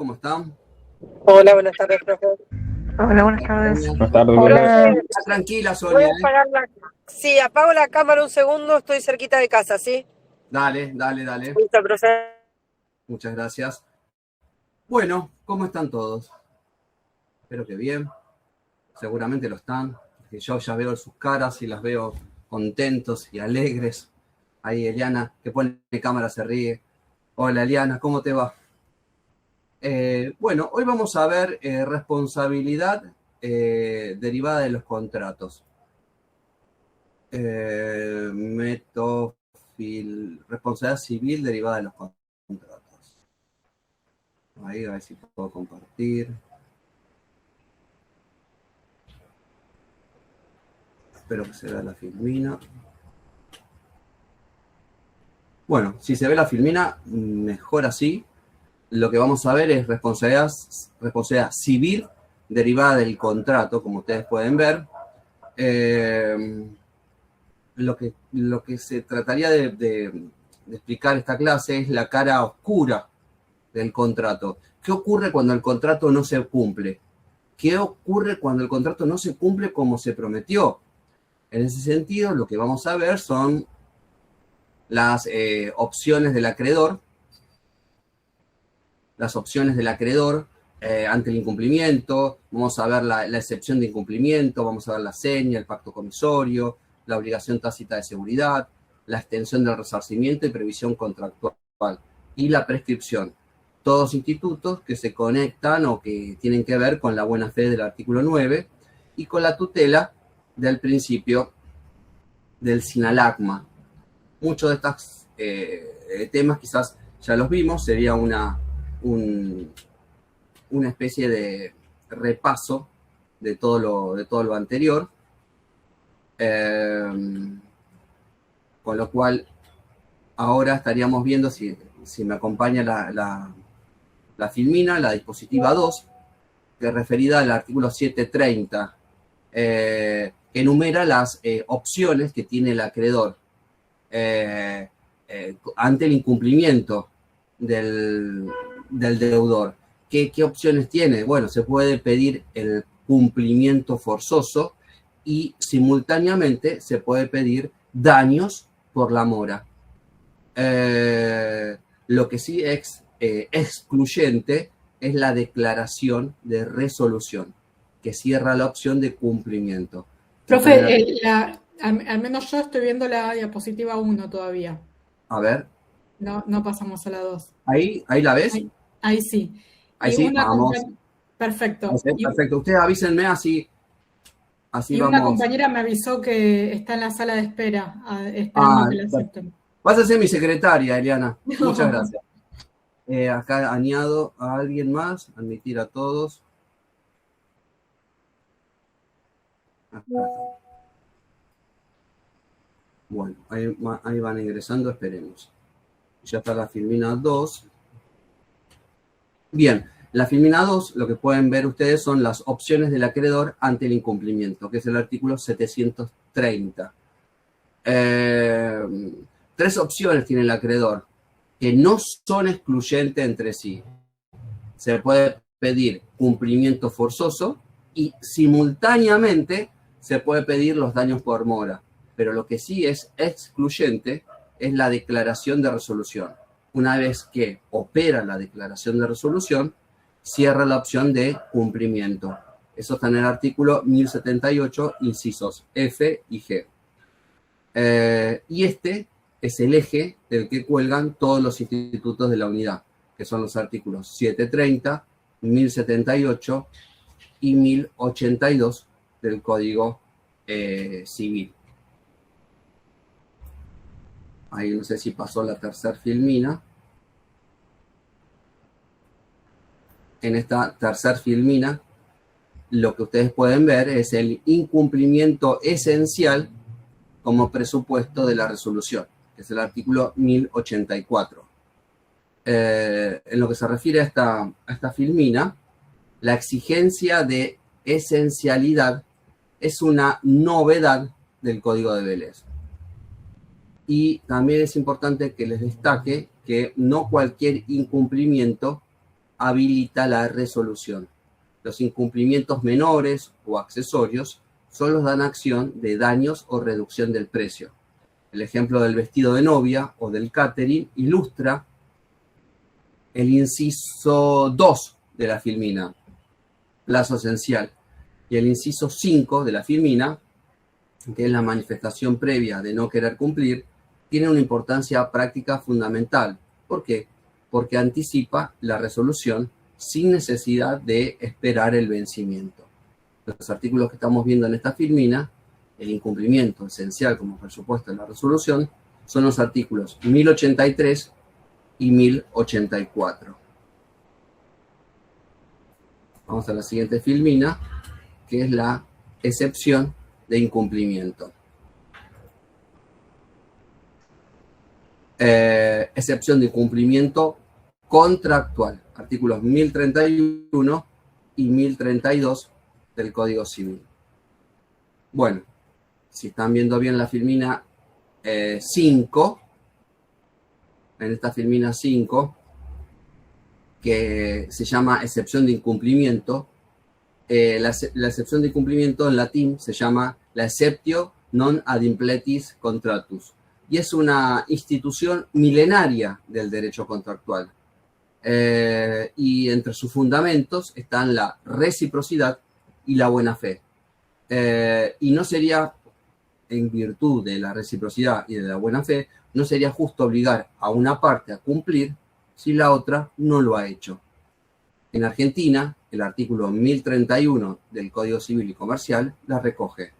¿cómo están? Hola, buenas tardes, profe. Hola, buenas tardes. Sonia. Buenas tardes, Hola. Lola. Está tranquila, Voy Sonia, a apagar la... Sí, apago la cámara un segundo, estoy cerquita de casa, ¿sí? Dale. Listo, profe. Muchas gracias. Bueno, ¿cómo están todos? Espero que bien. Seguramente lo están. Porque yo ya veo sus caras y las veo contentos y alegres. Ahí Eliana, que pone cámara, se ríe. Hola Eliana, ¿cómo te va? Bueno, hoy vamos a ver responsabilidad derivada de los contratos. Responsabilidad civil derivada de los contratos. Ahí a ver si puedo compartir. Espero que se vea la filmina. Bueno, si se ve la filmina, mejor así. Lo que vamos a ver es responsabilidad civil derivada del contrato, como ustedes pueden ver. Lo que se trataría de explicar esta clase es la cara oscura del contrato. ¿Qué ocurre cuando el contrato no se cumple? ¿Qué ocurre cuando el contrato no se cumple como se prometió? En ese sentido, lo que vamos a ver son las opciones del acreedor. Las opciones del acreedor ante el incumplimiento. Vamos a ver la excepción de incumplimiento, vamos a ver la seña, el pacto comisorio, la obligación tácita de seguridad, la extensión del resarcimiento y previsión contractual y la prescripción. Todos institutos que se conectan o que tienen que ver con la buena fe del artículo 9 y con la tutela del principio del sinalagma. Muchos de estos temas quizás ya los vimos, sería una especie de repaso de todo lo anterior, con lo cual ahora estaríamos viendo si me acompaña la filmina, la dispositiva 2, que es referida al artículo 730, que enumera las opciones que tiene el acreedor ante el incumplimiento del deudor. ¿Qué opciones tiene? Bueno, se puede pedir el cumplimiento forzoso y simultáneamente se puede pedir daños por la mora. Lo que sí es excluyente es la declaración de resolución, que cierra la opción de cumplimiento. Profe, al menos yo estoy viendo la diapositiva 1 todavía. A ver. No pasamos a la 2. ¿Ahí la ves? Ahí sí. Ahí sí, vamos. Perfecto. Perfecto. Ustedes avísenme así y vamos. Una compañera me avisó que está en la sala de espera, esperando que la acepten. Vas a ser mi secretaria, Eliana. Muchas gracias. Acá añado a alguien más, admitir a todos. Acá. Bueno, ahí van ingresando, esperemos. Ya está la filmina 2. Bien, la filmina 2, lo que pueden ver ustedes son las opciones del acreedor ante el incumplimiento, que es el artículo 730. 3 opciones tiene el acreedor, que no son excluyentes entre sí. Se puede pedir cumplimiento forzoso y simultáneamente se puede pedir los daños por mora. Pero lo que sí es excluyente es la declaración de resolución. Una vez que opera la declaración de resolución, cierra la opción de cumplimiento. Eso está en el artículo 1078, incisos F y G. Y este es el eje del que cuelgan todos los institutos de la unidad, que son los artículos 730, 1078 y 1082 del Código Civil. Ahí no sé si pasó la tercera filmina. En esta tercera filmina, lo que ustedes pueden ver es el incumplimiento esencial como presupuesto de la resolución, que es el artículo 1084. En lo que se refiere a esta filmina, la exigencia de esencialidad es una novedad del Código de Vélez. Y también es importante que les destaque que no cualquier incumplimiento habilita la resolución. Los incumplimientos menores o accesorios solo dan acción de daños o reducción del precio. El ejemplo del vestido de novia o del catering ilustra el inciso 2 de la filmina, plazo esencial, y el inciso 5 de la filmina, que es la manifestación previa de no querer cumplir, tiene una importancia práctica fundamental. ¿Por qué? Porque anticipa la resolución sin necesidad de esperar el vencimiento. Los artículos que estamos viendo en esta filmina, el incumplimiento esencial como presupuesto de la resolución, son los artículos 1083 y 1084. Vamos a la siguiente filmina, que es la excepción de incumplimiento. Excepción de incumplimiento contractual, artículos 1031 y 1032 del Código Civil. Bueno, si están viendo bien la filmina 5, en esta filmina 5, que se llama excepción de incumplimiento, la excepción de incumplimiento en latín se llama la exceptio non ad impletis contractus, y es una institución milenaria del derecho contractual. Y entre sus fundamentos están la reciprocidad y la buena fe. Y no sería, en virtud de la reciprocidad y de la buena fe, no sería justo obligar a una parte a cumplir si la otra no lo ha hecho. En Argentina, el artículo 1031 del Código Civil y Comercial la recoge.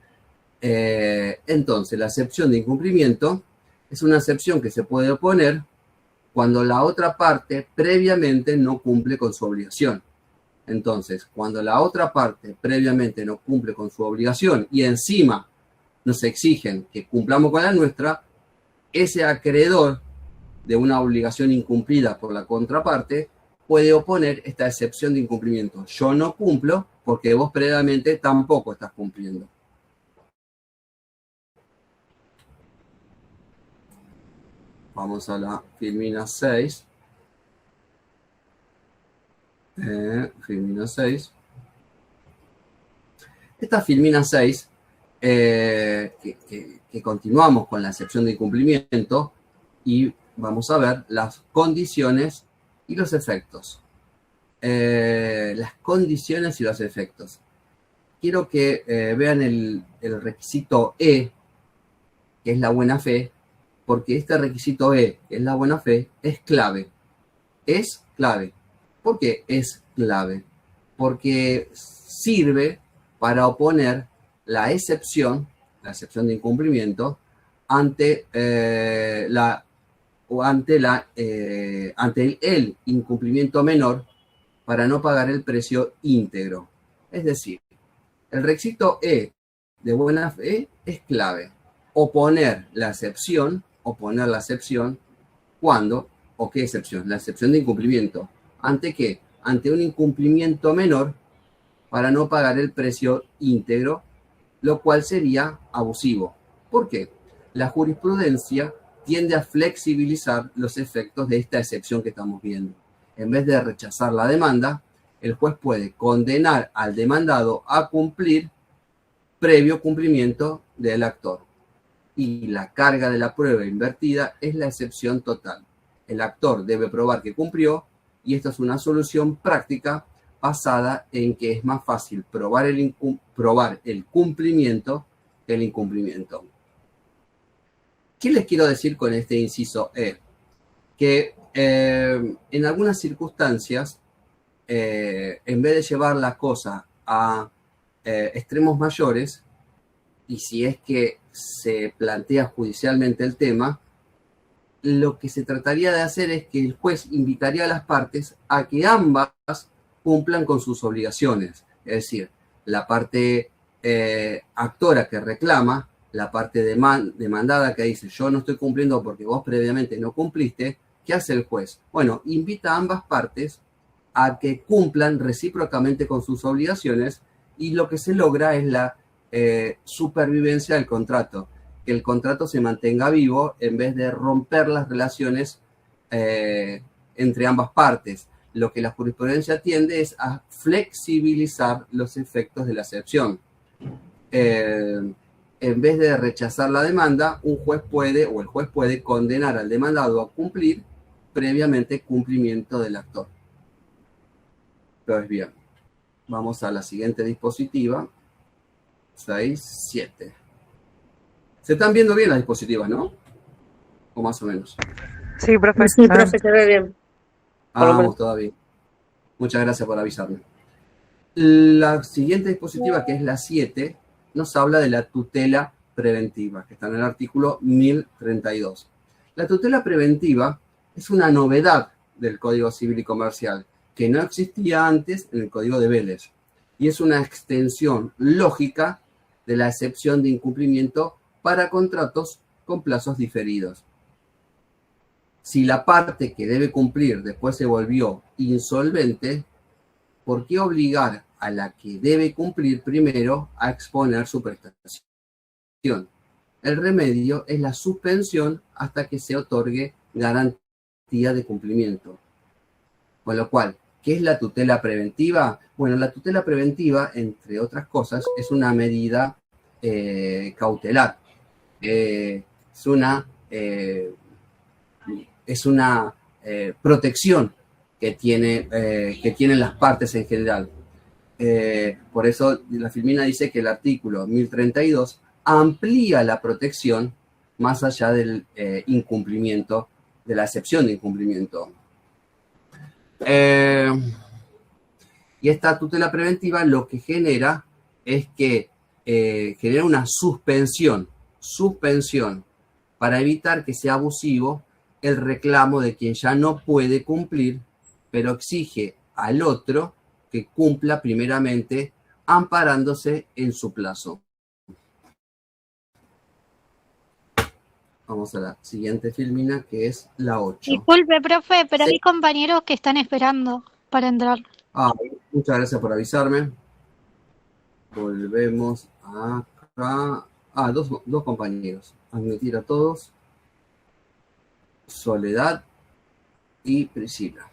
Entonces, la excepción de incumplimiento es una excepción que se puede oponer cuando la otra parte previamente no cumple con su obligación. Entonces, cuando la otra parte previamente no cumple con su obligación y encima nos exigen que cumplamos con la nuestra, ese acreedor de una obligación incumplida por la contraparte puede oponer esta excepción de incumplimiento. Yo no cumplo porque vos previamente tampoco estás cumpliendo. Vamos a la filmina 6. Filmina 6. Esta filmina 6, que continuamos con la excepción de incumplimiento y vamos a ver las condiciones y los efectos. Las condiciones y los efectos. Quiero que vean el requisito E, que es la buena fe, porque este requisito E, que es la buena fe, es clave. Es clave. ¿Por qué es clave? Porque sirve para oponer la excepción de incumplimiento ante el incumplimiento menor para no pagar el precio íntegro. Es decir, el requisito E de buena fe es clave. Oponer la excepción, ¿cuándo? ¿O qué excepción? La excepción de incumplimiento. ¿Ante qué? Ante un incumplimiento menor para no pagar el precio íntegro, lo cual sería abusivo. ¿Por qué? La jurisprudencia tiende a flexibilizar los efectos de esta excepción que estamos viendo. En vez de rechazar la demanda, el juez puede condenar al demandado a cumplir previo cumplimiento del actor. Y la carga de la prueba invertida es la excepción total. El actor debe probar que cumplió, y esta es una solución práctica basada en que es más fácil probar el cumplimiento que el incumplimiento. ¿Qué les quiero decir con este inciso E? Que en algunas circunstancias, en vez de llevar la cosa a extremos mayores, y si es que se plantea judicialmente el tema, lo que se trataría de hacer es que el juez invitaría a las partes a que ambas cumplan con sus obligaciones. Es decir, la parte actora que reclama, la parte demandada que dice yo no estoy cumpliendo porque vos previamente no cumpliste, ¿qué hace el juez? Bueno, invita a ambas partes a que cumplan recíprocamente con sus obligaciones, y lo que se logra es la supervivencia del contrato, que el contrato se mantenga vivo en vez de romper las relaciones entre ambas partes. lo que la jurisprudencia tiende es a flexibilizar los efectos de la excepción. En vez de rechazar la demanda, un juez puede, o el juez puede, condenar al demandado a cumplir previamente cumplimiento del actor. Entonces, bien, vamos a la siguiente dispositiva, 6.7. Se están viendo bien las dispositivas, ¿no? O más o menos. Sí, profe. Sí, profe, se ve bien. Vamos todavía. Muchas gracias por avisarme. La siguiente dispositiva, que es la 7, nos habla de la tutela preventiva, que está en el artículo 1032. La tutela preventiva es una novedad del Código Civil y Comercial, que no existía antes en el Código de Vélez, y es una extensión lógica de la excepción de incumplimiento para contratos con plazos diferidos. Si la parte que debe cumplir después se volvió insolvente, ¿por qué obligar a la que debe cumplir primero a exponer su prestación? El remedio es la suspensión hasta que se otorgue garantía de cumplimiento. Con lo cual, ¿qué es la tutela preventiva? Bueno, la tutela preventiva, entre otras cosas, es una medida cautelar. Es una protección que tienen las partes en general. Por eso la Filmina dice que el artículo 1032 amplía la protección más allá del incumplimiento, de la excepción de incumplimiento. Y esta tutela preventiva lo que genera es que genera una suspensión para evitar que sea abusivo el reclamo de quien ya no puede cumplir, pero exige al otro que cumpla primeramente amparándose en su plazo. Vamos a la siguiente filmina, que es la 8. Disculpe, profe, pero Sí. hay compañeros que están esperando para entrar. Muchas gracias por avisarme. Volvemos acá. Dos compañeros. Admitir a todos. Soledad y Priscila.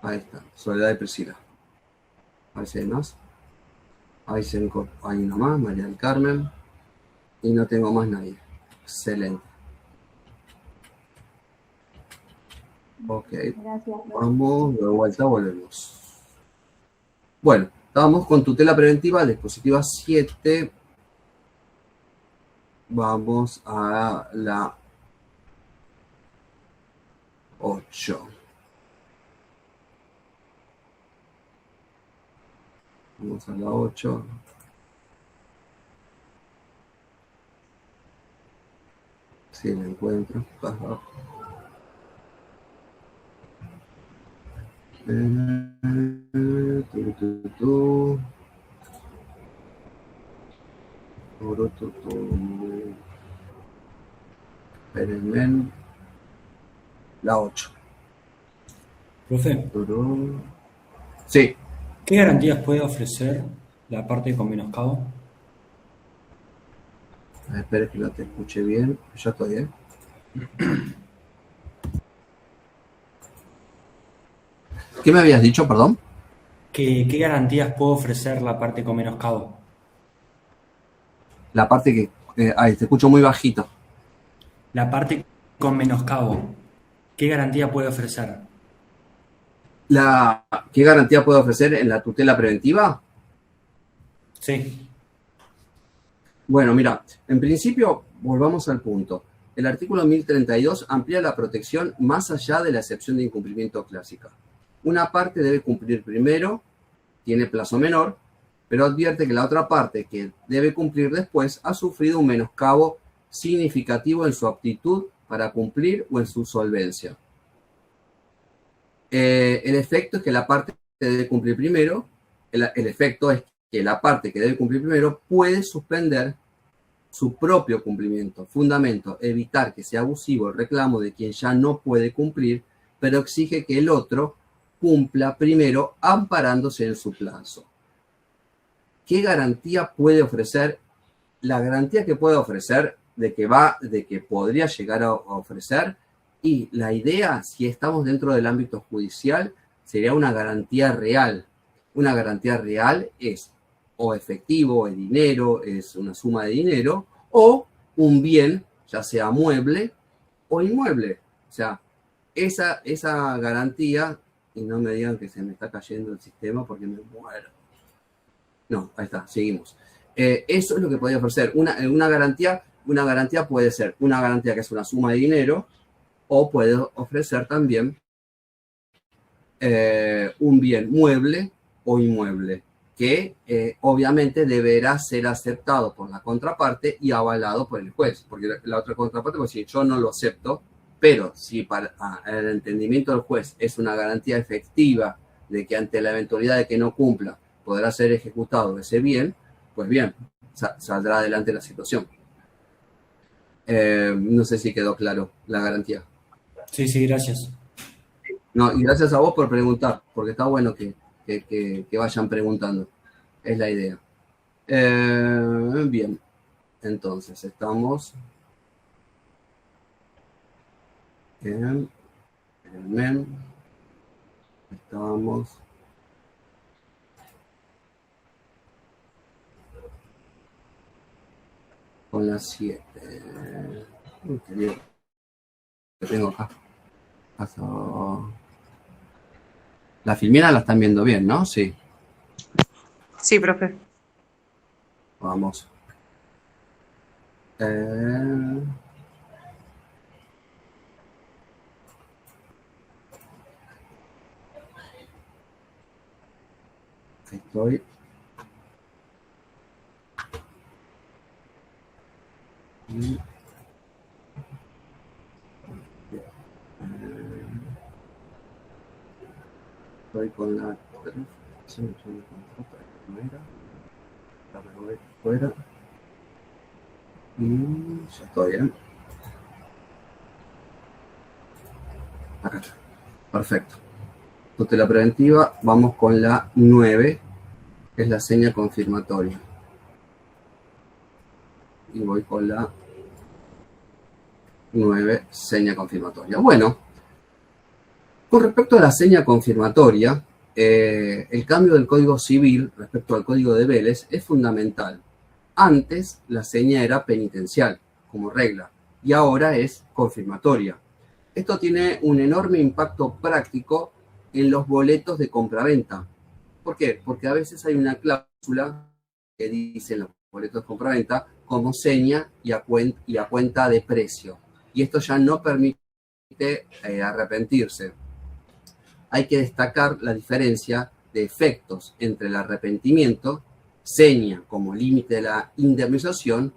Ahí está, Soledad y Priscila. A ver si hay más. Ahí hay una más, María del Carmen. Y no tengo más nadie. Excelente. Ok. Gracias. Vamos, de vuelta, volvemos. Bueno, estábamos con tutela preventiva, dispositiva 7. Vamos a la 8. Vamos a la 8. Si la encuentro. Espérenme. La 8. Profe, Sí. ¿qué garantías puede ofrecer la parte con menoscabo? Espera que no te escuche bien. Ya estoy bien. ¿Qué me habías dicho, perdón? ¿Qué garantías puede ofrecer la parte con menoscabo? La parte que... te escucho muy bajito. La parte con menoscabo, ¿qué garantía puede ofrecer? ¿Qué garantía puede ofrecer en la tutela preventiva? Sí. Bueno, mira, en principio, volvamos al punto. El artículo 1032 amplía la protección más allá de la excepción de incumplimiento clásica. Una parte debe cumplir primero, tiene plazo menor, pero advierte que la otra parte que debe cumplir después ha sufrido un menoscabo significativo en su aptitud para cumplir o en su solvencia. El efecto es que la parte que debe cumplir primero, el efecto es que la parte que debe cumplir primero puede suspender su propio cumplimiento. Fundamento, evitar que sea abusivo el reclamo de quien ya no puede cumplir, pero exige que el otro cumpla primero amparándose en su plazo. ¿Qué garantía puede ofrecer? La garantía que puede ofrecer, de que podría llegar a ofrecer, Y la idea, si estamos dentro del ámbito judicial, sería una garantía real. Una garantía real es o efectivo, es dinero, es una suma de dinero, o un bien, ya sea mueble o inmueble. O sea, esa garantía, y no me digan que se me está cayendo el sistema porque me muero. No, ahí está, seguimos. Eso es lo que podría ofrecer. Una garantía puede ser una garantía que es una suma de dinero, o puede ofrecer también un bien mueble o inmueble, que obviamente deberá ser aceptado por la contraparte y avalado por el juez, porque la otra contraparte puede decir, yo no lo acepto, pero si para el entendimiento del juez es una garantía efectiva de que ante la eventualidad de que no cumpla podrá ser ejecutado ese bien, pues bien, saldrá adelante la situación. No sé si quedó claro la garantía. Sí, gracias. No, y gracias a vos por preguntar, porque está bueno que vayan preguntando. Es la idea. Bien, entonces estamos en el MEM. Estamos con las 7. Que tengo acá. La filmina la están viendo bien, ¿no? Sí. Sí, profe. Vamos. Ahí estoy. Estoy con la fuera y ya estoy bien. Acá está. Perfecto. Tutela preventiva, vamos con la 9, que es la seña confirmatoria. Y voy con la 9, seña confirmatoria. Bueno, con respecto a la seña confirmatoria, el cambio del Código Civil respecto al Código de Vélez es fundamental. Antes la seña era penitencial, como regla, y ahora es confirmatoria. Esto tiene un enorme impacto práctico en los boletos de compraventa. ¿Por qué? Porque a veces hay una cláusula que dice en los boletos de compraventa como seña y a cuenta de precio. Y esto ya no permite arrepentirse. Hay que destacar la diferencia de efectos entre el arrepentimiento, seña como límite de la indemnización,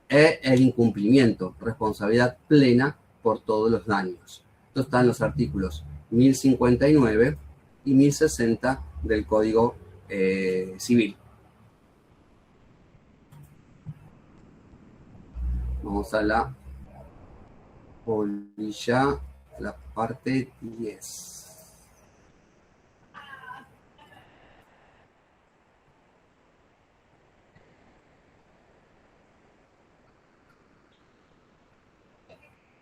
e el incumplimiento, responsabilidad plena por todos los daños. Esto está en los artículos 1059 y 1060 del Código Civil. Vamos a la polilla, la parte 10.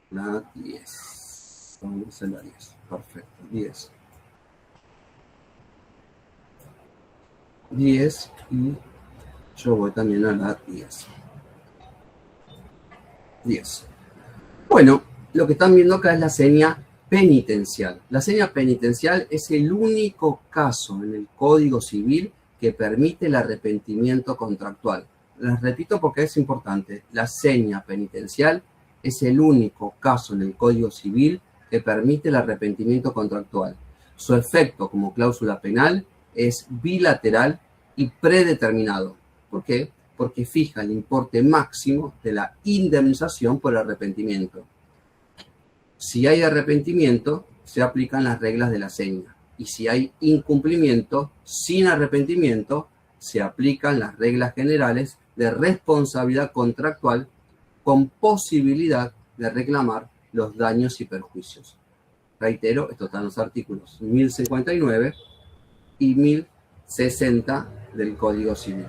La 10. Vamos a la 10. Perfecto. 10. 10 y yo voy también a la 10. 10. Bueno, lo que están viendo acá es la seña penitencial. La seña penitencial es el único caso en el Código Civil que permite el arrepentimiento contractual. Les repito porque es importante. La seña penitencial es el único caso en el Código Civil que permite el arrepentimiento contractual. Su efecto como cláusula penal es bilateral y predeterminado. ¿Por qué? Porque fija el importe máximo de la indemnización por arrepentimiento. Si hay arrepentimiento, se aplican las reglas de la seña. Y si hay incumplimiento, sin arrepentimiento, se aplican las reglas generales de responsabilidad contractual con posibilidad de reclamar los daños y perjuicios. Reitero, esto está en los artículos 1059 y 1060 del Código Civil.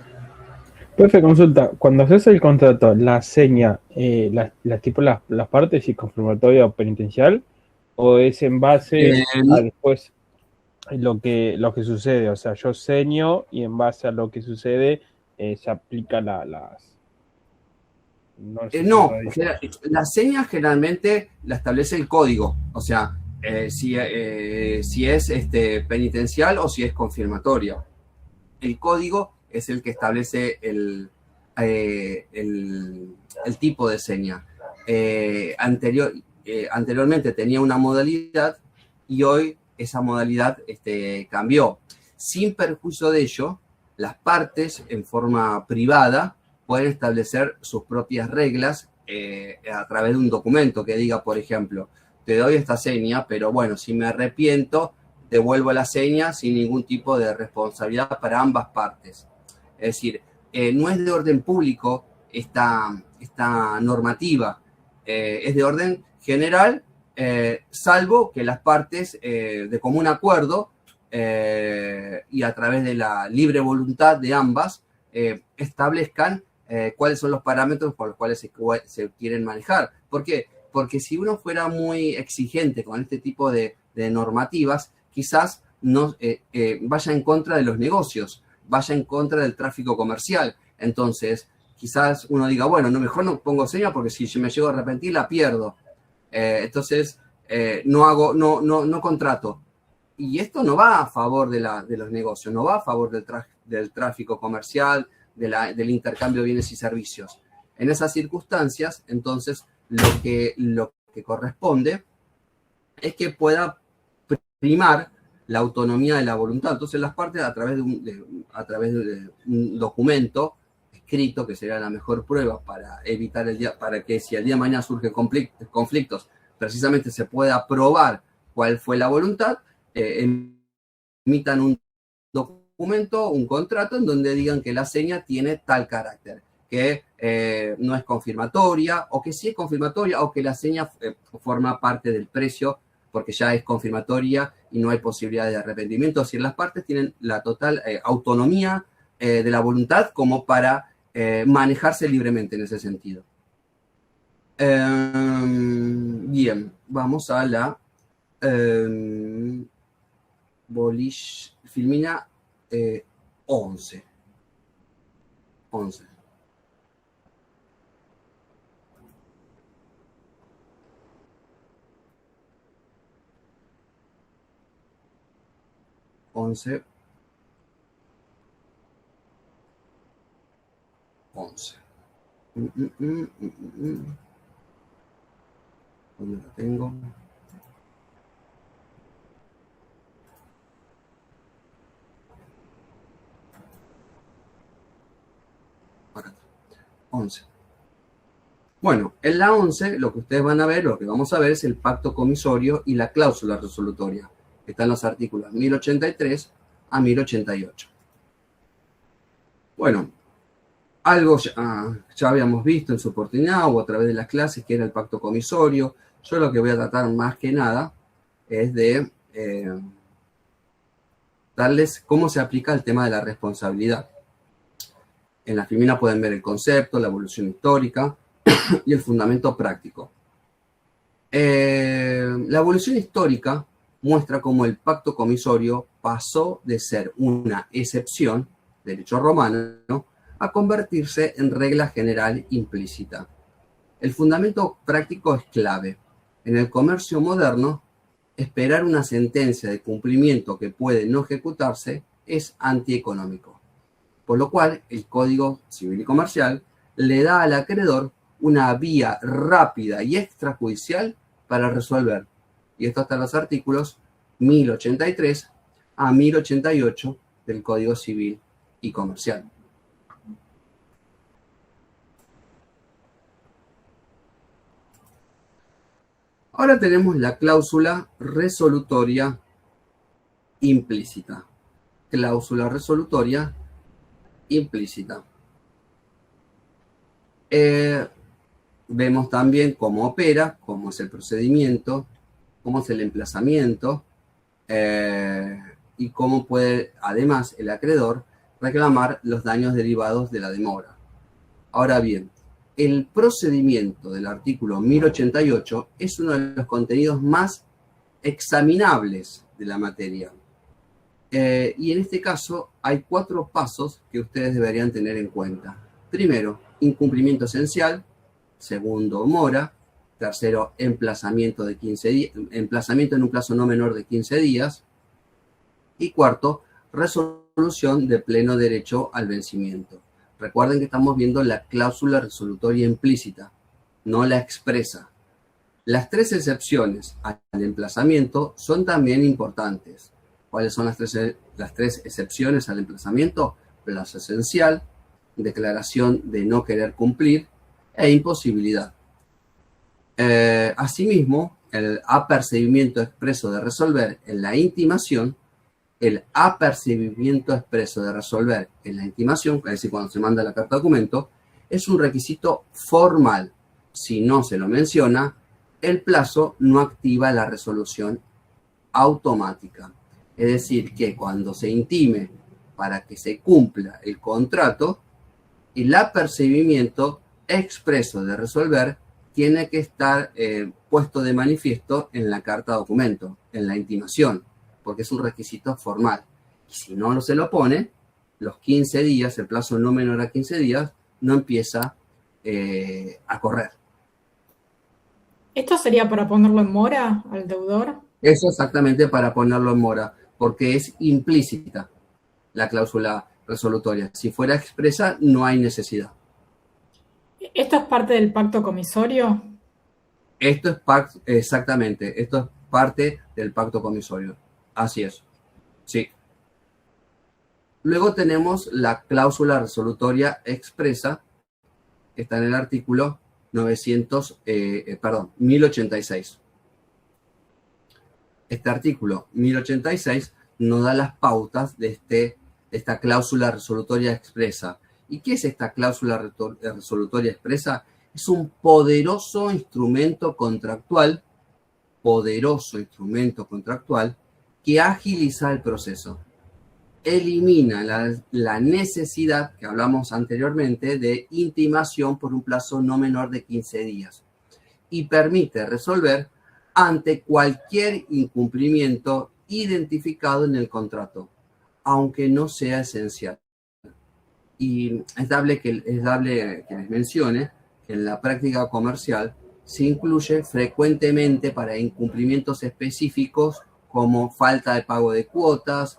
Profe, consulta, cuando haces el contrato, la seña, tipo las partes y confirmatoria o penitencial, o es en base Eh, a después lo que sucede? O sea, yo seño y en base a lo que sucede se aplica no sé si No, radical. la seña generalmente la establece el código, o sea, si es penitencial o si es confirmatoria. El código es el que establece el tipo de seña. Anteriormente tenía una modalidad y hoy esa modalidad cambió. Sin perjuicio de ello, las partes en forma privada pueden establecer sus propias reglas a través de un documento que diga, por ejemplo, te doy esta seña, pero bueno, si me arrepiento, devuelvo la seña sin ningún tipo de responsabilidad para ambas partes. Es decir, no es de orden público esta normativa, es de orden general, salvo que las partes de común acuerdo y a través de la libre voluntad de ambas establezcan cuáles son los parámetros por los cuales se quieren manejar. ¿Por qué? Porque si uno fuera muy exigente con este tipo de normativas, quizás no vaya en contra de los negocios, vaya en contra del tráfico comercial. Entonces, quizás uno diga, bueno, mejor no pongo seña porque si me llego a arrepentir la pierdo. Entonces, no contrato. Y esto no va a favor de los negocios, no va a favor del tráfico comercial, del intercambio de bienes y servicios. En esas circunstancias, entonces, lo que corresponde es que pueda primar la autonomía de la voluntad. Entonces las partes a través de un documento escrito, que sería la mejor prueba para evitar para que si el día de mañana surgen conflictos, precisamente se pueda probar cuál fue la voluntad, emitan un documento, un contrato en donde digan que la seña tiene tal carácter, que no es confirmatoria, o que sí es confirmatoria, o que la seña forma parte del precio, porque ya es confirmatoria y no hay posibilidad de arrepentimiento. Es decir, las partes tienen la total autonomía de la voluntad como para manejarse libremente en ese sentido. Bien, vamos a la Filmina 11. 11. ¿Dónde la tengo? Acá está. 11. Bueno, en la 11 lo que ustedes van a ver, lo que vamos a ver es el pacto comisorio y la cláusula resolutoria. Están los artículos 1083 a 1088. Bueno, algo ya habíamos visto en su oportunidad o a través de las clases, que era el pacto comisorio. Yo lo que voy a tratar más que nada es de darles cómo se aplica el tema de la responsabilidad. En la Filmina pueden ver el concepto, la evolución histórica y el fundamento práctico. La evolución histórica muestra cómo el pacto comisorio pasó de ser una excepción, derecho romano, a convertirse en regla general implícita. El fundamento práctico es clave. En el comercio moderno, esperar una sentencia de cumplimiento que puede no ejecutarse es antieconómico, por lo cual el Código Civil y Comercial le da al acreedor una vía rápida y extrajudicial para resolver. Y esto está en los artículos 1083 a 1088 del Código Civil y Comercial. Ahora tenemos la cláusula resolutoria implícita. Cláusula resolutoria implícita. Vemos también cómo opera, cómo es el procedimiento, cómo es el emplazamiento y cómo puede, además, el acreedor reclamar los daños derivados de la demora. Ahora bien, el procedimiento del artículo 1088 es uno de los contenidos más examinables de la materia. Y en este caso hay 4 pasos que ustedes deberían tener en cuenta. Primero, incumplimiento esencial. Segundo, mora. Tercero, emplazamiento de 15 días, emplazamiento en un plazo no menor de 15 días. Y cuarto, resolución de pleno derecho al vencimiento. Recuerden que estamos viendo la cláusula resolutoria implícita, no la expresa. Las 3 excepciones al emplazamiento son también importantes. ¿Cuáles son las tres excepciones al emplazamiento? Plazo esencial, declaración de no querer cumplir e imposibilidad. Asimismo, el apercibimiento expreso de resolver en la intimación, el apercibimiento expreso de resolver en la intimación, es decir, cuando se manda la carta de documento, es un requisito formal. Si no se lo menciona, el plazo no activa la resolución automática. Es decir, que cuando se intime para que se cumpla el contrato, el apercibimiento expreso de resolver tiene que estar puesto de manifiesto en la carta de documento, en la intimación, porque es un requisito formal. Y si no se lo pone, los 15 días, el plazo no menor a 15 días, no empieza a correr. ¿Esto sería para ponerlo en mora al deudor? Eso exactamente para ponerlo en mora, porque es implícita la cláusula resolutoria. Si fuera expresa, no hay necesidad. ¿Esto es parte del pacto comisorio? Esto es exactamente, esto es parte del pacto comisorio. Así es. Sí. Luego tenemos la cláusula resolutoria expresa, que está en el artículo 1086. Este artículo 1086 nos da las pautas de esta cláusula resolutoria expresa. ¿Y qué es esta cláusula resolutoria expresa? Es un poderoso instrumento contractual que agiliza el proceso. Elimina la necesidad, que hablamos anteriormente, de intimación por un plazo no menor de 15 días y permite resolver ante cualquier incumplimiento identificado en el contrato, aunque no sea esencial. Y es dable que les mencione que en la práctica comercial se incluye frecuentemente para incumplimientos específicos como falta de pago de cuotas,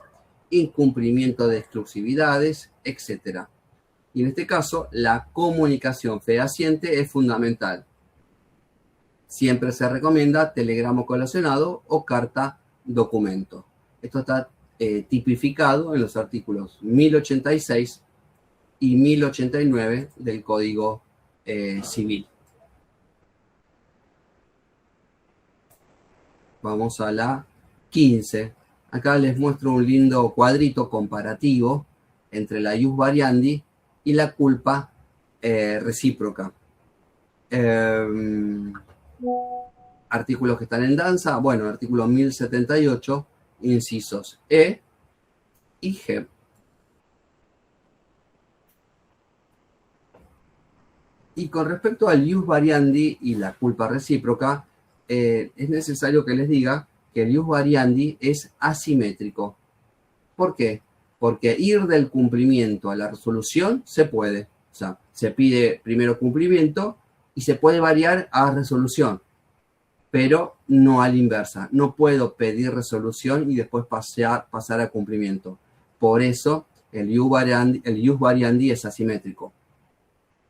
incumplimiento de exclusividades, etc. Y en este caso, la comunicación fehaciente es fundamental. Siempre se recomienda telegrama colacionado o carta documento. Esto está tipificado en los artículos 1086 y 1089 del Código Civil. Vamos a la 15. Acá les muestro un lindo cuadrito comparativo entre la ius variandi y la culpa recíproca. Artículos que están en danza. Bueno, artículo 1078, incisos E y G. Y con respecto al ius variandi y la culpa recíproca, es necesario que les diga que el ius variandi es asimétrico. ¿Por qué? Porque ir del cumplimiento a la resolución se puede. O sea, se pide primero cumplimiento y se puede variar a resolución, pero no a la inversa. No puedo pedir resolución y después pasar a cumplimiento. Por eso el ius variandi es asimétrico.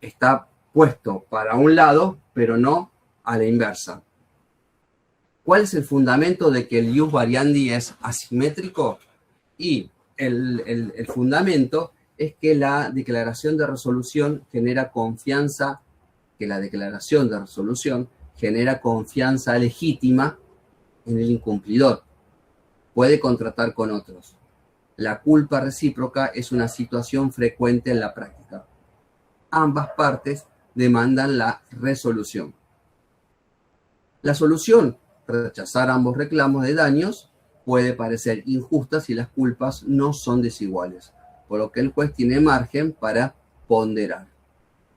Está puesto para un lado, pero no a la inversa. ¿Cuál es el fundamento de que el ius variandi es asimétrico? Y el fundamento es que la declaración de resolución genera confianza, legítima en el incumplidor. Puede contratar con otros. La culpa recíproca es una situación frecuente en la práctica. Ambas partes demandan la resolución. La solución, rechazar ambos reclamos de daños, puede parecer injusta si las culpas no son desiguales, por lo que el juez tiene margen para ponderar.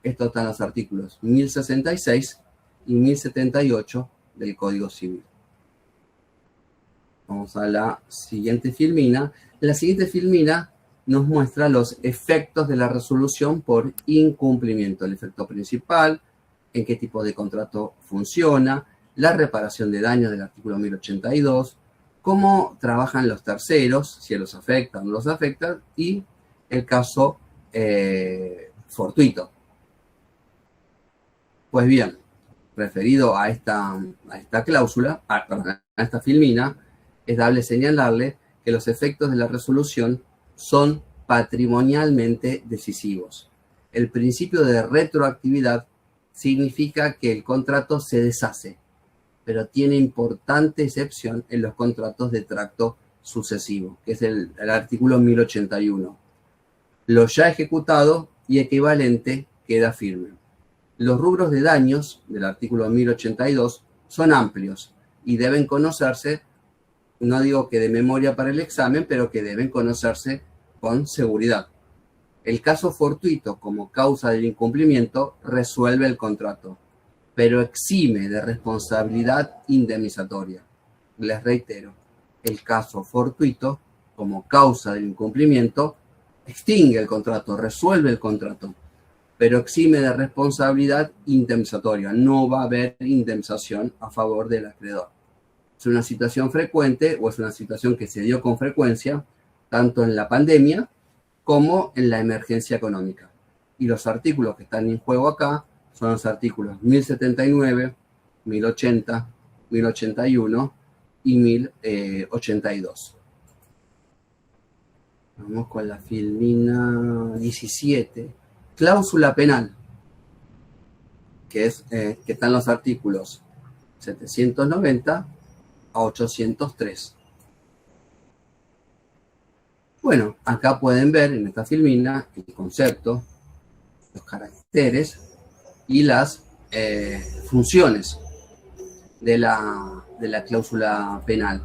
Esto está en los artículos 1066 y 1078 del Código Civil. Vamos a la siguiente filmina. La siguiente filmina nos muestra los efectos de la resolución por incumplimiento. El efecto principal, en qué tipo de contrato funciona, la reparación de daños del artículo 1082, cómo trabajan los terceros, si los afectan o no los afectan, y el caso fortuito. Pues bien, referido a esta cláusula, a esta filmina, es dable señalarle que los efectos de la resolución son patrimonialmente decisivos. El principio de retroactividad significa que el contrato se deshace, pero tiene importante excepción en los contratos de tracto sucesivo, que es el artículo 1081. Lo ya ejecutado y equivalente queda firme. Los rubros de daños del artículo 1082 son amplios y deben conocerse, no digo que de memoria para el examen, pero que deben conocerse con seguridad. El caso fortuito como causa del incumplimiento resuelve el contrato, pero exime de responsabilidad indemnizatoria. Les reitero, el caso fortuito como causa del incumplimiento extingue el contrato, resuelve el contrato, pero exime de responsabilidad indemnizatoria. No va a haber indemnización a favor del acreedor. Es una situación frecuente o es una situación que se dio con frecuencia tanto en la pandemia como en la emergencia económica. Y los artículos que están en juego acá son los artículos 1079, 1080, 1081 y 1082. Vamos con la filmina 17. Cláusula penal, que están los artículos 790 a 803. Bueno, acá pueden ver en esta filmina el concepto, los caracteres y las funciones de la cláusula penal.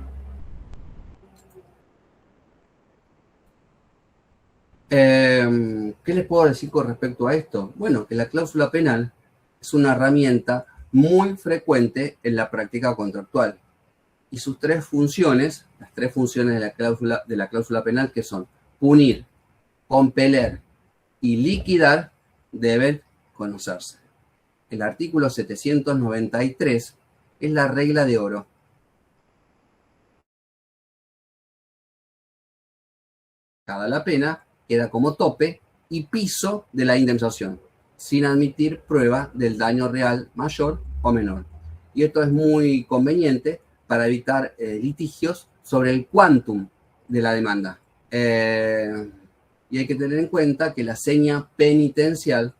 ¿Qué les puedo decir con respecto a esto? Bueno, que la cláusula penal es una herramienta muy frecuente en la práctica contractual. Y sus tres funciones, las tres funciones de la cláusula penal, que son punir, compeler y liquidar, deben conocerse. El artículo 793 es la regla de oro. La pena queda como tope y piso de la indemnización, sin admitir prueba del daño real mayor o menor. Y esto es muy conveniente para evitar litigios sobre el quantum de la demanda. Y hay que tener en cuenta que la seña penitencial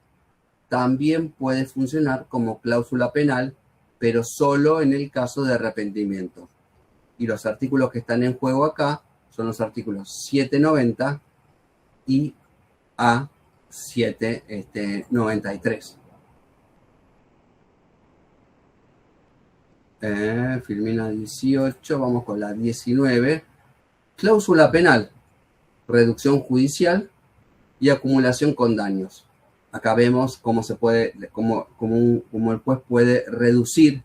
también puede funcionar como cláusula penal, pero solo en el caso de arrepentimiento. Y los artículos que están en juego acá son los artículos 790 y a 793. Filmina 18, vamos con la 19. Cláusula penal, reducción judicial y acumulación con daños. Acá vemos cómo se puede, cómo el juez puede reducir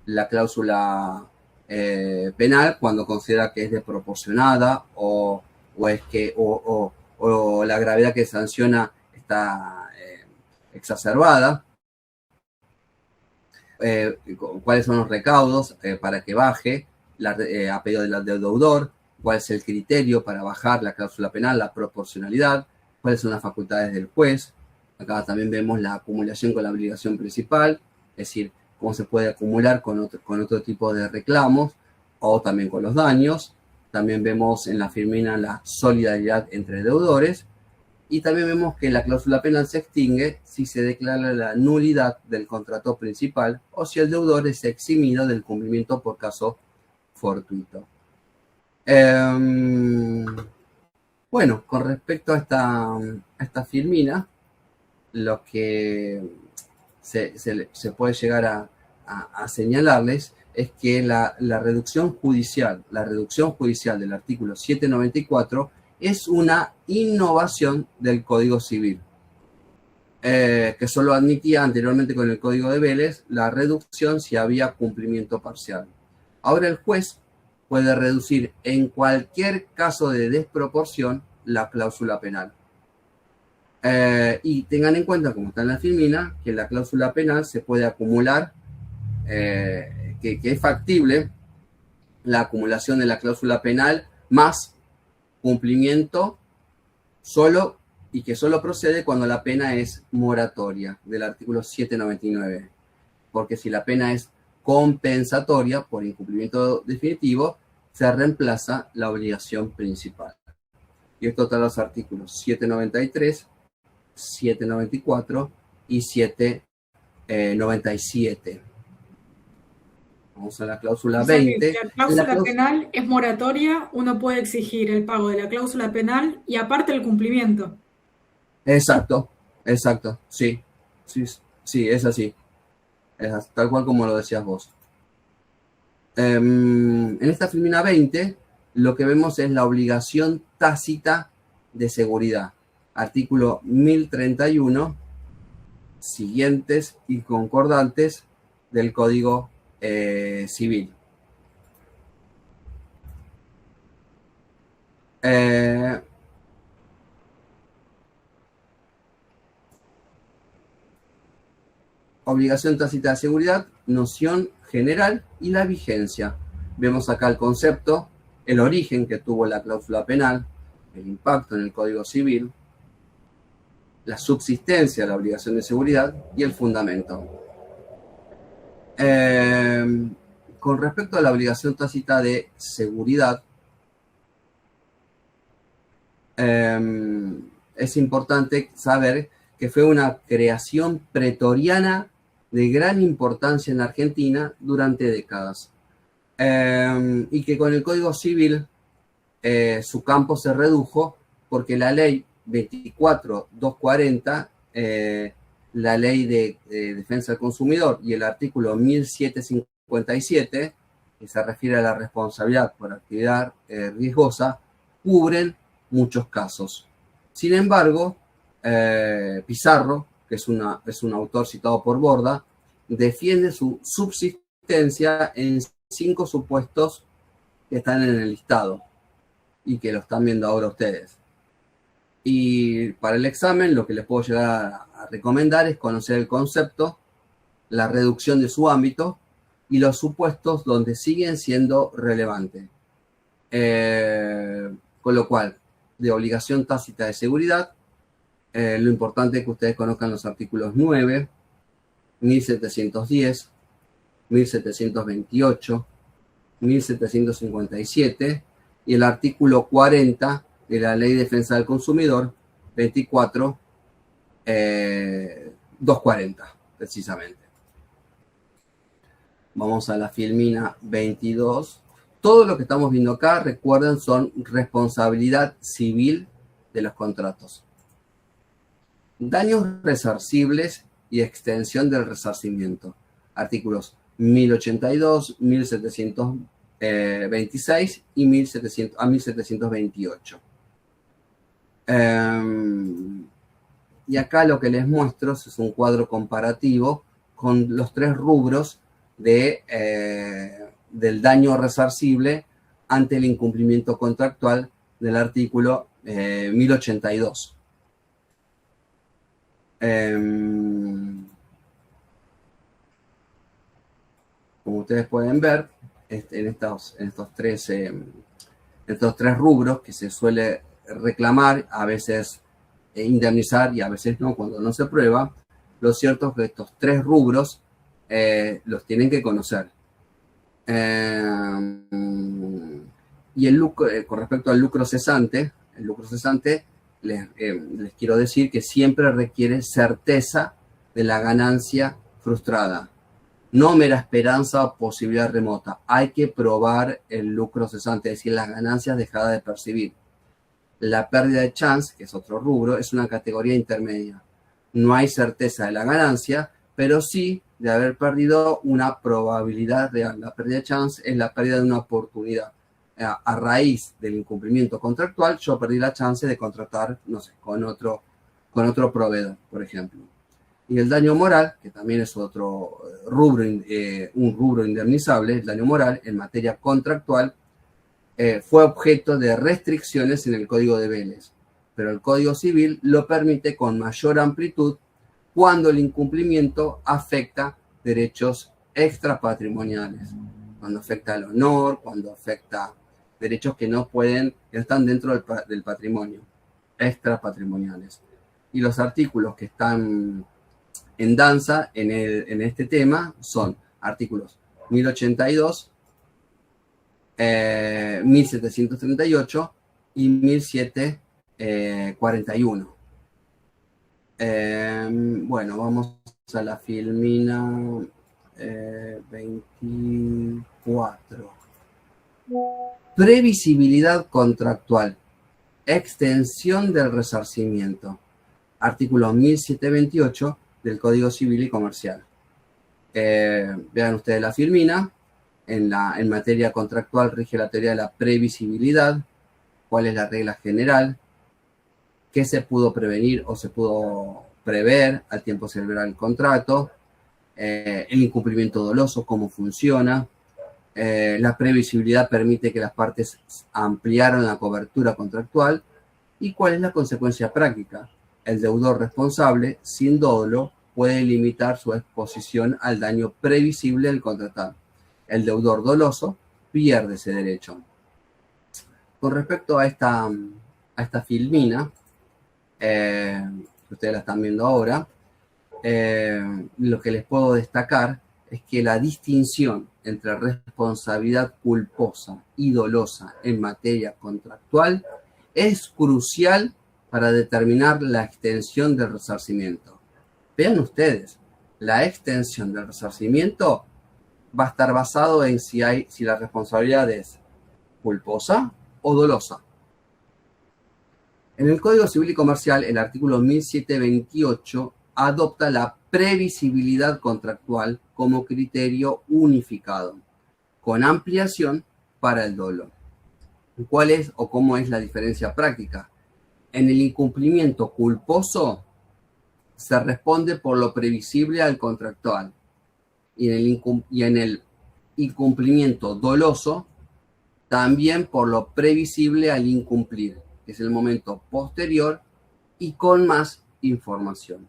la cláusula penal cuando considera que es desproporcionada o la gravedad que sanciona está exacerbada. Cuáles son los recaudos para que baje a pedido del deudor, cuál es el criterio para bajar la cláusula penal, la proporcionalidad, cuáles son las facultades del juez. Acá también vemos la acumulación con la obligación principal, es decir, cómo se puede acumular con otro tipo de reclamos o también con los daños. También vemos en la filmina la solidaridad entre deudores. Y también vemos que la cláusula penal se extingue si se declara la nulidad del contrato principal o si el deudor es eximido del cumplimiento por caso fortuito. Bueno, con respecto a esta filmina, lo que se puede llegar a señalarles es que la reducción judicial del artículo 794 es una innovación del Código Civil, que solo admitía anteriormente con el Código de Vélez la reducción si había cumplimiento parcial. Ahora el juez puede reducir en cualquier caso de desproporción la cláusula penal. Y tengan en cuenta, como está en la filmina, que la cláusula penal se puede acumular, que es factible la acumulación de la cláusula penal más cumplimiento solo y que solo procede cuando la pena es moratoria, del artículo 799. Porque si la pena es compensatoria por incumplimiento definitivo, se reemplaza la obligación principal. Y esto está en los artículos 793, 794 y 797. Vamos a la cláusula O sea que 20. si la cláusula penal es moratoria, uno puede exigir el pago de la cláusula penal y aparte el cumplimiento. Exacto, sí, es así. Tal cual como lo decías vos. En esta filmina 20, lo que vemos es la obligación tácita de seguridad. Artículo 1031, siguientes y concordantes del Código Civil. Obligación tácita de seguridad, noción general y la vigencia. Vemos acá el concepto, el origen que tuvo la cláusula penal, el impacto en el Código Civil, la subsistencia de la obligación de seguridad y el fundamento. Con respecto a la obligación tácita de seguridad, es importante saber que fue una creación pretoriana de gran importancia en Argentina durante décadas. Y que con el Código Civil su campo se redujo porque la ley 24.240, la ley de defensa del consumidor y el artículo 1757, que se refiere a la responsabilidad por actividad riesgosa, cubren muchos casos. Sin embargo, Pizarro, que es un autor citado por Borda, defiende su subsistencia en 5 supuestos que están en el listado y que lo están viendo ahora ustedes. Y para el examen lo que les puedo llegar a recomendar es conocer el concepto, la reducción de su ámbito y los supuestos donde siguen siendo relevantes. Con lo cual, de obligación tácita de seguridad, lo importante es que ustedes conozcan los artículos 9, 1710, 1728, 1757 y el artículo 40 de la Ley de Defensa del Consumidor, 24.240, precisamente. Vamos a la filmina 22. Todo lo que estamos viendo acá, recuerden, son responsabilidad civil de los contratos. Daños resarcibles y extensión del resarcimiento. Artículos 1082, 1726 y 1728. Y acá lo que les muestro es un cuadro comparativo con los 3 rubros del daño resarcible ante el incumplimiento contractual del artículo 1082. Como ustedes pueden ver, en estos 3 rubros que se suele reclamar, a veces indemnizar y a veces no, cuando no se prueba, lo cierto es que estos 3 rubros los tienen que conocer. Y el lucro, con respecto al lucro cesante, les quiero decir que siempre requiere certeza de la ganancia frustrada. No mera esperanza o posibilidad remota. Hay que probar el lucro cesante, es decir, las ganancias dejadas de percibir. La pérdida de chance, que es otro rubro, es una categoría intermedia. No hay certeza de la ganancia, pero sí de haber perdido una probabilidad real. La pérdida de chance es la pérdida de una oportunidad. A raíz del incumplimiento contractual, yo perdí la chance de contratar, no sé, con otro proveedor, por ejemplo. Y el daño moral, que también es otro rubro, un rubro indemnizable, el daño moral en materia contractual, fue objeto de restricciones en el Código de Vélez, pero el Código Civil lo permite con mayor amplitud cuando el incumplimiento afecta derechos extrapatrimoniales, cuando afecta al honor, cuando afecta derechos que no están dentro del patrimonio, extrapatrimoniales. Y los artículos que están en danza en este tema son artículos 1082, 1738 y 1741. Bueno, vamos a la filmina 24. Previsibilidad contractual. Extensión del resarcimiento. Artículo 1728 del Código Civil y Comercial. Vean ustedes la filmina. En materia contractual rige la teoría de la previsibilidad. ¿Cuál es la regla general? ¿Qué se pudo prevenir o se pudo prever al tiempo de celebrar el contrato? El incumplimiento doloso, cómo funciona. La previsibilidad permite que las partes ampliaran la cobertura contractual. ¿Y cuál es la consecuencia práctica? El deudor responsable, sin dolo, puede limitar su exposición al daño previsible del contratado. El deudor doloso pierde ese derecho. Con respecto a esta filmina, que ustedes la están viendo ahora, lo que les puedo destacar es que la distinción entre responsabilidad culposa y dolosa en materia contractual es crucial para determinar la extensión del resarcimiento. Vean ustedes, la extensión del resarcimiento va a estar basado en si la responsabilidad es culposa o dolosa. En el Código Civil y Comercial, el artículo 1728 adopta la previsibilidad contractual como criterio unificado, con ampliación para el dolo. ¿Cuál es o cómo es la diferencia práctica? En el incumplimiento culposo se responde por lo previsible al contractual, y en el incumplimiento doloso también por lo previsible al incumplir, que es el momento posterior y con más información.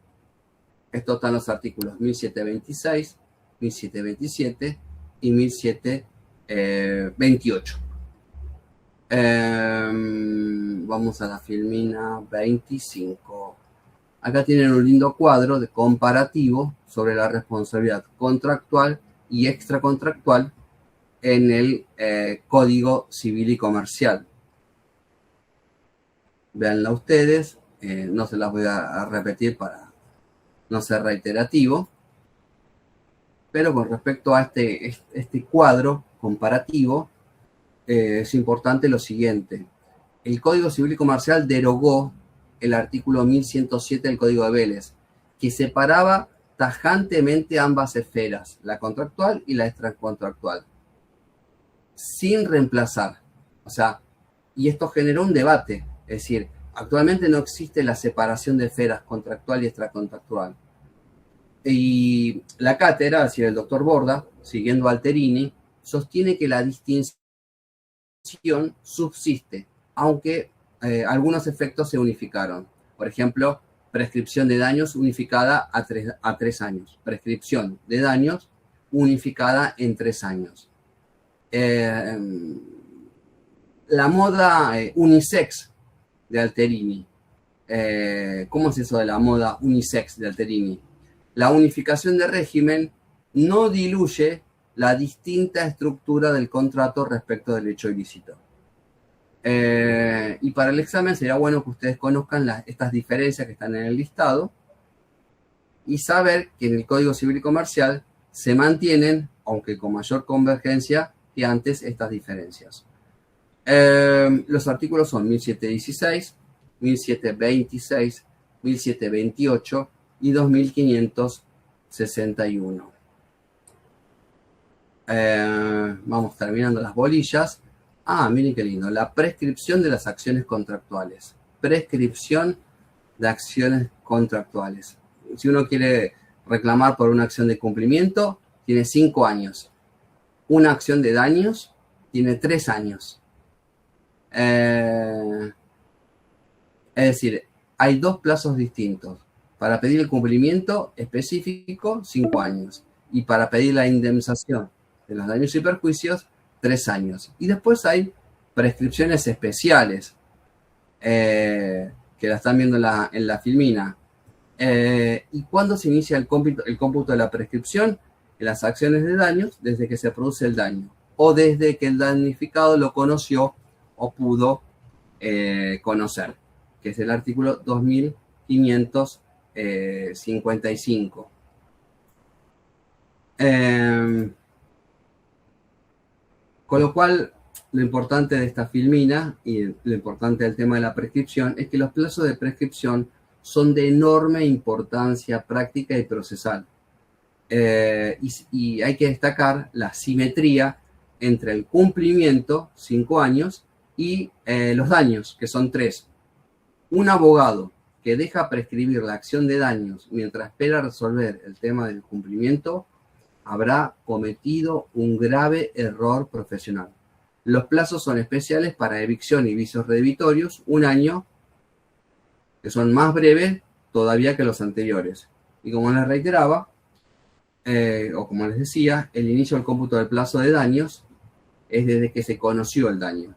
Estos están los artículos 1726, 1727 y 1728. Vamos a la filmina 25. Acá tienen un lindo cuadro de comparativo sobre la responsabilidad contractual y extracontractual en el Código Civil y Comercial. Véanla ustedes, no se las voy a repetir para no ser reiterativo, pero con respecto a este cuadro comparativo, es importante lo siguiente. El Código Civil y Comercial derogó el artículo 1107 del Código de Vélez, que separaba tajantemente ambas esferas, la contractual y la extracontractual, sin reemplazar. O sea, y esto generó un debate, es decir, actualmente no existe la separación de esferas contractual y extracontractual. Y la cátedra, es decir, el doctor Borda, siguiendo a Alterini, sostiene que la distinción subsiste, aunque algunos efectos se unificaron. Por ejemplo, prescripción de daños unificada a 3 años. Prescripción de daños unificada en 3 años. La moda unisex de Alterini. ¿Cómo es eso de la moda unisex de Alterini? La unificación de régimen no diluye la distinta estructura del contrato respecto del hecho ilícito. Y para el examen sería bueno que ustedes conozcan estas diferencias que están en el listado y saber que en el Código Civil y Comercial se mantienen, aunque con mayor convergencia que antes, estas diferencias. Los artículos son 1716, 1726, 1728 y 2561. Vamos terminando las bolillas. Miren qué lindo. La prescripción de las acciones contractuales. Prescripción de acciones contractuales. Si uno quiere reclamar por una acción de cumplimiento, tiene 5 años. Una acción de daños tiene 3 años. Es decir, hay dos plazos distintos. Para pedir el cumplimiento específico, 5 años. Y para pedir la indemnización de los daños y perjuicios, 3 años. Y después hay prescripciones especiales, que la están viendo en la filmina. ¿Y cuándo se inicia el cómputo de la prescripción? En las acciones de daños, desde que se produce el daño, o desde que el damnificado lo conoció o pudo conocer, que es el artículo 2555. Con lo cual, lo importante de esta filmina y lo importante del tema de la prescripción es que los plazos de prescripción son de enorme importancia práctica y procesal. Y hay que destacar la simetría entre el cumplimiento, 5 años, y los daños, que son 3. Un abogado que deja prescribir la acción de daños mientras espera resolver el tema del cumplimiento habrá cometido un grave error profesional. Los plazos son especiales para evicción y vicios redebitorios, 1 año, que son más breves todavía que los anteriores. Y como les reiteraba, o como les decía, el inicio del cómputo del plazo de daños es desde que se conoció el daño,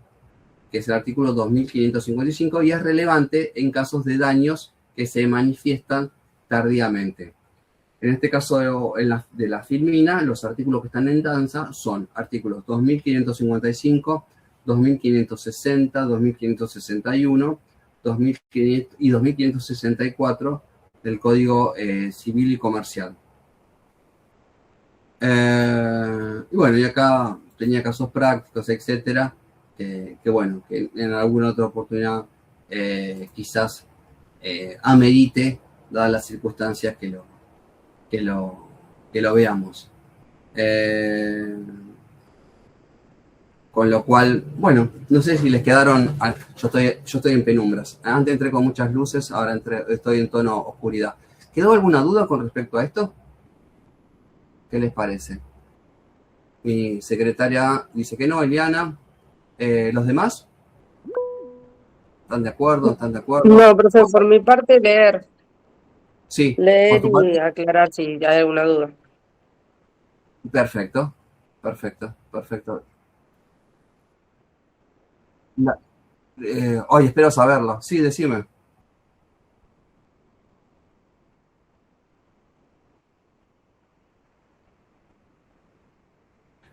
que es el artículo 2555, y es relevante en casos de daños que se manifiestan tardíamente. En este caso de la filmina, los artículos que están en danza son artículos 2555, 2560, 2561, 2500 y 2564 del Código Civil y Comercial. Y bueno, y acá tenía casos prácticos, etcétera, que bueno, que en alguna otra oportunidad quizás amerite, dadas las circunstancias que lo veamos. Con lo cual, bueno, no sé si les quedaron. Yo estoy en penumbras. Antes entré con muchas luces, ahora estoy en tono oscuridad. ¿Quedó alguna duda con respecto a esto? ¿Qué les parece? Mi secretaria dice que no, Eliana. ¿Los demás? ¿Están de acuerdo? ¿Están de acuerdo? No, profesor, por mi parte, leer. Sí. Leer por tu parte. y aclarar si hay alguna duda. Perfecto. Hoy espero saberlo. Sí, decime.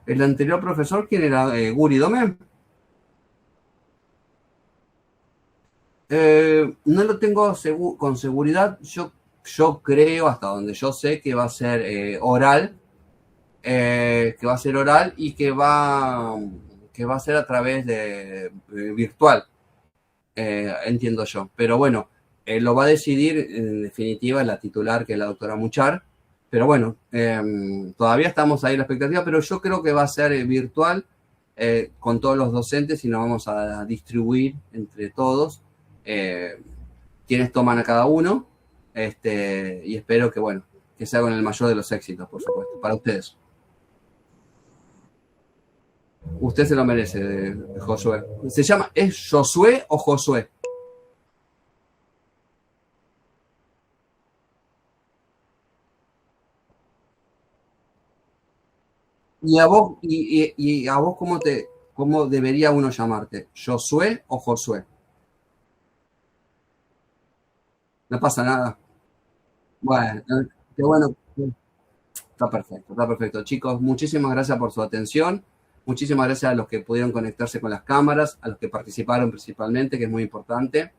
¿El anterior profesor quién era? ¿Guri Dome? No lo tengo con seguridad. Yo creo, hasta donde yo sé, que va a ser oral. Que va a ser oral y que va a ser a través de virtual. Entiendo yo. Pero bueno, lo va a decidir en definitiva la titular, que es la doctora Muchar. Pero bueno, todavía estamos ahí en la expectativa, pero yo creo que va a ser virtual con todos los docentes y nos vamos a distribuir entre todos quienes toman a cada uno, y espero que, bueno, que sea con el mayor de los éxitos, por supuesto, para ustedes. Usted se lo merece, Josué. ¿Se llama, es Josué o Josué? Y a vos ¿cómo debería uno llamarte? ¿Josué o Josué? No pasa nada. Bueno, qué bueno. Está perfecto. Chicos, muchísimas gracias por su atención. Muchísimas gracias a los que pudieron conectarse con las cámaras, a los que participaron principalmente, que es muy importante,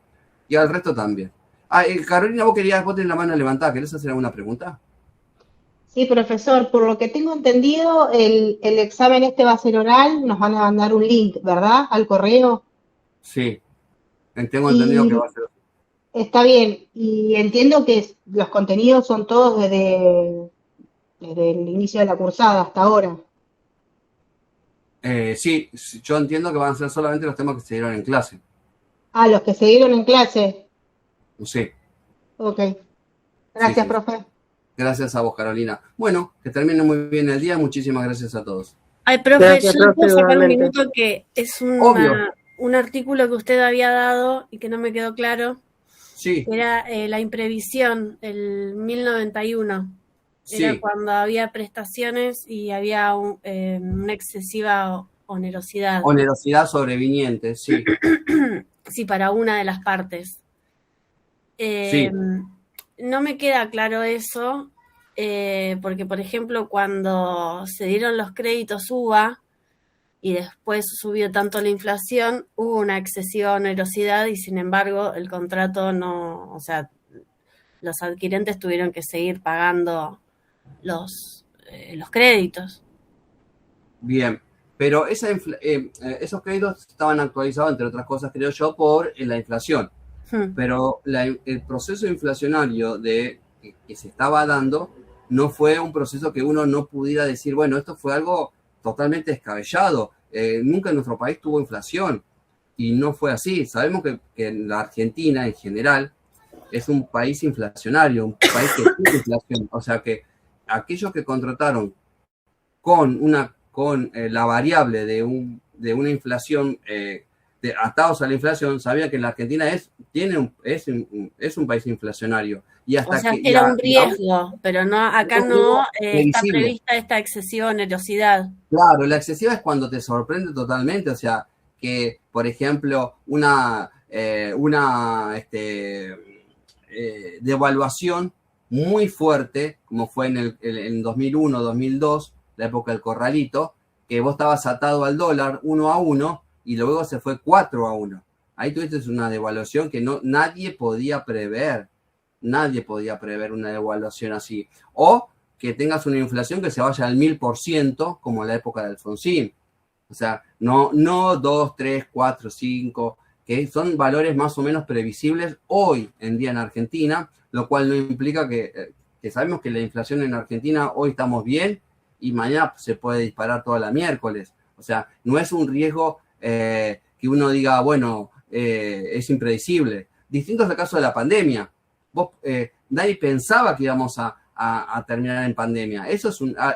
y al resto también. Carolina, vos tenés la mano levantada. ¿Querés hacer alguna pregunta? Sí, profesor, por lo que tengo entendido, el examen va a ser oral, nos van a mandar un link, ¿verdad? Al correo. Sí, tengo entendido que va a ser. Está bien, y entiendo que los contenidos son todos desde el inicio de la cursada hasta ahora. Sí, yo entiendo que van a ser solamente los temas que se dieron en clase. Ah, los que se dieron en clase. Sí. Ok. Gracias, Sí. profe. Gracias a vos, Carolina. Bueno, que termine muy bien el día. Muchísimas gracias a todos. Ay, profe, Gracias, yo profe, puedo sacar un igualmente. minuto que es Obvio. un artículo que usted había dado y que no me quedó claro, Sí, era la imprevisión, el 1091. Era sí, cuando había prestaciones y había una excesiva onerosidad. onerosidad sobreviniente, sí, Sí, para una de las partes. sí. No me queda claro eso, porque, por ejemplo, cuando se dieron los créditos UVA y después subió tanto la inflación, hubo una excesiva onerosidad y, sin embargo, el contrato no, o sea, los adquirentes tuvieron que seguir pagando los créditos. Bien, pero esos créditos estaban actualizados, entre otras cosas, creo yo, por la inflación. Pero el proceso inflacionario que se estaba dando no fue un proceso que uno no pudiera decir, bueno, esto fue algo totalmente descabellado. Nunca en nuestro país tuvo inflación y no fue así. Sabemos que la Argentina en general es un país inflacionario, un país que tiene inflación. O sea que aquellos que contrataron con la variable de una inflación atados a la inflación, sabía que la Argentina es un país inflacionario. Y hasta o sea, que era un riesgo, pero no, acá no está prevista esta excesiva onerosidad. Claro, la excesiva es cuando te sorprende totalmente, o sea, que, por ejemplo, una devaluación muy fuerte, como fue en 2001, 2002, la época del corralito, que vos estabas atado al dólar 1-1, y luego se fue 4-1. Ahí tuviste una devaluación que nadie podía prever. Nadie podía prever una devaluación así. O que tengas una inflación que se vaya al 1000%, como en la época de Alfonsín. O sea, no 2, 3, 4, 5, que son valores más o menos previsibles hoy en día en Argentina, lo cual no implica que sabemos que la inflación en Argentina hoy estamos bien y mañana se puede disparar toda la miércoles. O sea, no es un riesgo que uno diga, bueno, es impredecible. Distinto es el caso de la pandemia. Nadie pensaba que íbamos a terminar en pandemia. Eso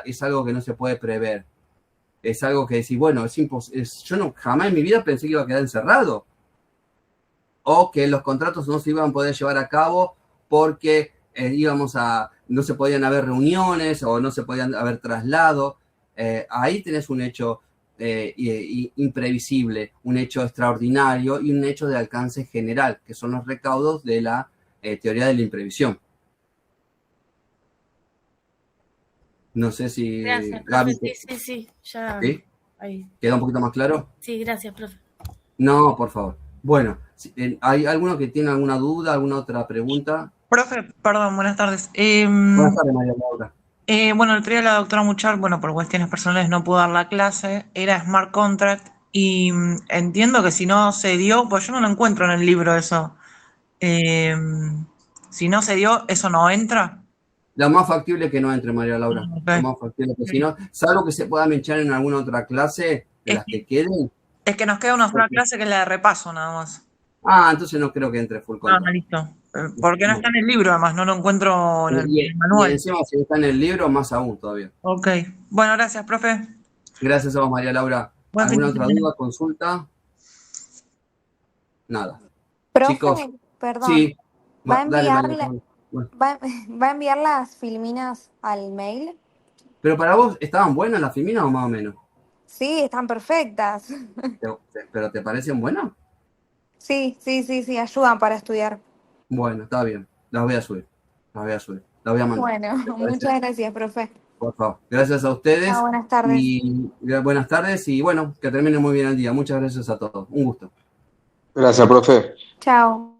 es algo que no se puede prever. Es algo que decís, bueno, yo jamás en mi vida pensé que iba a quedar encerrado. O que los contratos no se iban a poder llevar a cabo porque no se podían haber reuniones o no se podían haber traslados. Ahí tenés un hecho imprevisible, un hecho extraordinario y un hecho de alcance general, que son los recaudos de la teoría de la imprevisión. No sé si... Gracias, Gaby, profe. Sí, ya. ¿sí? Ahí. ¿Queda un poquito más claro? Sí, gracias, profe. No, por favor. Bueno, ¿hay alguno que tiene alguna duda, alguna otra pregunta? Profe, perdón, buenas tardes. Buenas tardes, María Laura. Bueno, el otro día la doctora Muchar, por cuestiones personales no pudo dar la clase, era Smart Contract, y entiendo que si no se dio, pues yo no lo encuentro en el libro eso. Si no se dio, ¿eso no entra? Lo más factible es que no entre, María Laura. Okay. Lo más factible que si no, salvo que se pueda mencionar en alguna otra clase de las que queden. Es que nos queda una sola clase que es la de repaso nada más. Entonces no creo que entre full contact. Listo. Porque no está en el libro, además, no lo encuentro en el manual. Y encima, si está en el libro, más aún todavía. Ok. Bueno, gracias, profe. Gracias a vos, María Laura. ¿Alguna otra duda, consulta? Nada. Profe, Chicos, perdón. sí. ¿Va a enviar las filminas al mail? Pero para vos, ¿estaban buenas las filminas o más o menos? Sí, están perfectas. ¿Pero te parecen buenas? Sí, ayudan para estudiar. Bueno, está bien. Las voy a subir. Las voy a mandar. Bueno, muchas gracias, profe. Por favor. Gracias a ustedes. Buenas tardes. Buenas tardes y bueno, que termine muy bien el día. Muchas gracias a todos. Un gusto. Gracias, profe. Chao.